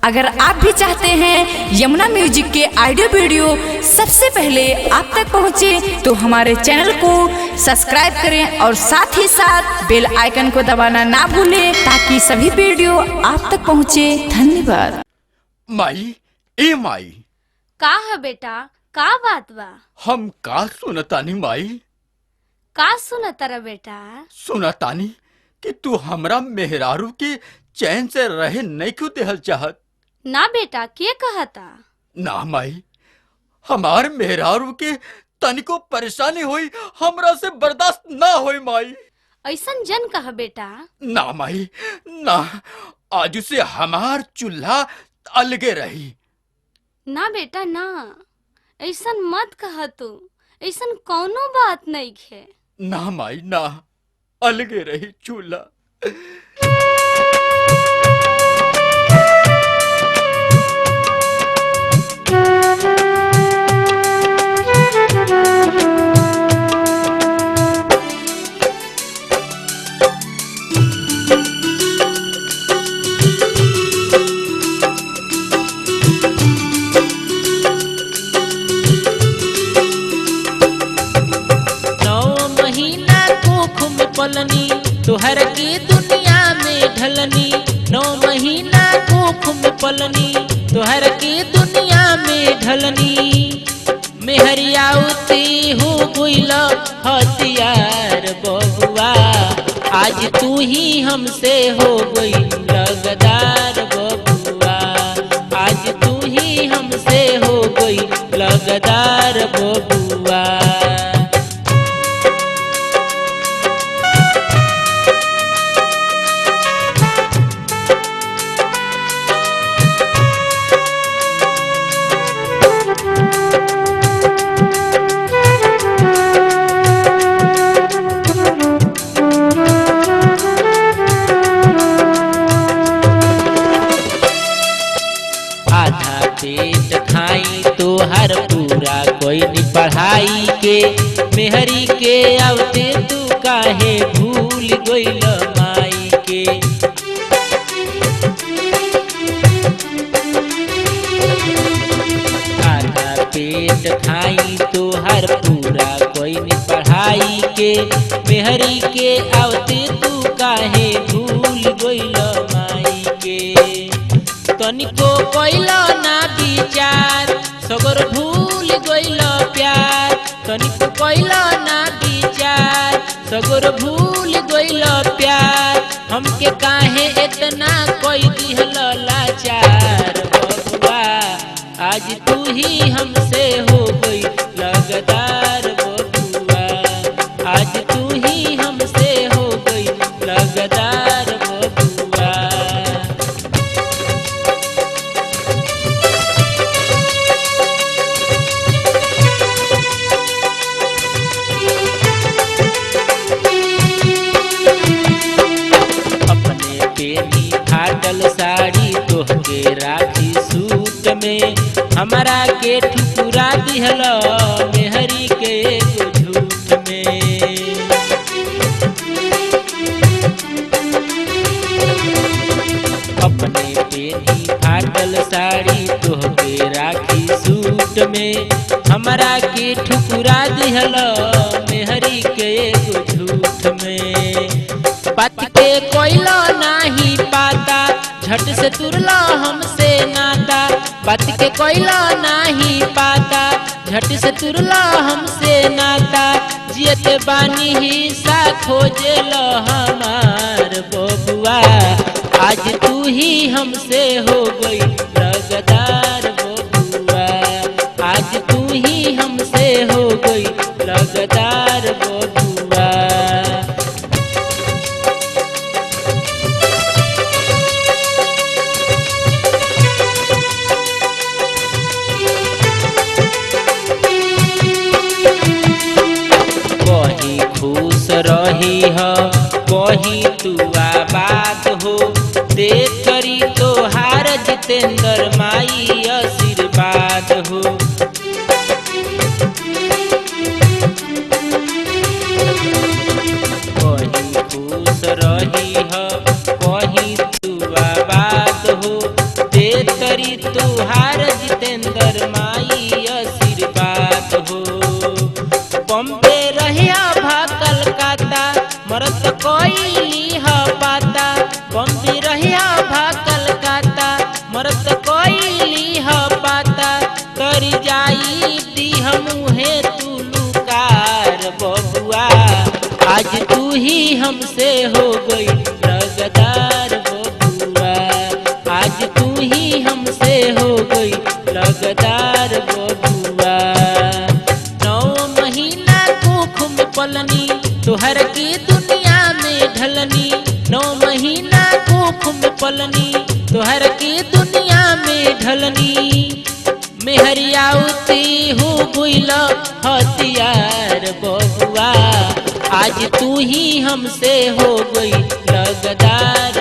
अगर आप भी चाहते हैं यमुना म्यूजिक के ऑडियो वीडियो सबसे पहले आप तक पहुंचे, तो हमारे चैनल को सब्सक्राइब करें और साथ ही साथ बेल आइकन को दबाना ना भूलें, ताकि सभी वीडियो आप तक पहुंचे। धन्यवाद। माई, ए माई, का है बेटा, का बात बा? हम का सुनतानी माई? का सुनतारा बेटा? सुनतानी कि तू हमरा मेहरारू के चैन से रहे नहीं क्यों देहल चाहत? ना बेटा, के कहता? ना माई, हमार मेहरारू के तनिको परेशानी हुई हमरा से बर्दाश्त ना होई माई। ऐसन जन कह बेटा। ना माई ना, आज से हमार चूल्हा अलगे रही। ना बेटा ना, ऐसन मत कह तू, ऐसन कौनो बात नहीं है। ना माई ना, अलगे रही चूल्हा। पलनी तोहर के दुनिया में ढलनी, 9 महीना कोख में पलनी तोहर के दुनिया में ढलनी। मेहरियाउती हो गइल हथियार बबुआ, आज तू ही हमसे हो गई लगदार बबुआ, आज तू ही हमसे हो गई लगदार बबुआ। पेट खाई तोहर पूरा कोई नहीं पढ़ाई के, मेहरी के आवते तू काहे भूल गइल माई के। आधा पेट खाई तोहर पूरा कोई नहीं पढ़ाई के, मेहरी के आवते तू काहे भूल गइल माई के। तनिको कोइला ना विचार, सगर भूल गइल प्यार, तनिको कोइला ना विचार, सगर भूल गइल प्यार। हमके काहे इतना कोई दिहल लाचार बबुआ, आज तू ही हमसे हो गई लगदार बबुआ, आज तू ही हमसे हो गई लगदार बबुआ। फाटल साड़ी तोहके राखी सूट में, हमारा के ठुकुरा दिहल मेहरी के एगो झूठ में। अपने पेनी फाटल साड़ी तोहके राखी सूट में, हमारा के ठुकुरा दिहल मेहरी के एगो झूठ में। बात के कोइला नाही पाता, झट से तुरला हमसे नाता, बात के कोइला नाही पाता, झट से तुरला हमसे नाता। जियते बानी ही सा खोजेल हमार बबुआ, आज तू ही हमसे हो गई लगदार बबुआ, आज तू ही हमसे हो गई लगदार बबुआ। खुश रही हो कहीं तू आबाद हो, देख करी तोहार जितेंद्र माई आशीर्वाद हो। कहीं खुश रही हो कहीं तू आबाद हो, देख तरी तुहार जितेंद्र माई आशीर्वाद हो। बॉम्बे रहिया भा कलकत्ता मरत कोई ह पाता। बॉम्बे रहिया भा कलकत्ता मरत कोई ह पाता। कर जाई दी मुहे तू लुकार बबुआ आज तू ही हमसे हो गई रगदार बबुआ। आज तू ही हमसे हो गई रगदार बबुआ। 9 महीना कुख में पलनी तोहर की दुनिया में ढलनी। 9 महीना कुख में पलनी तोहर की दुनिया में ढलनी। मेहरियाउती हो गुइल हथियार बबुआ आज तू ही हमसे हो गई रगदार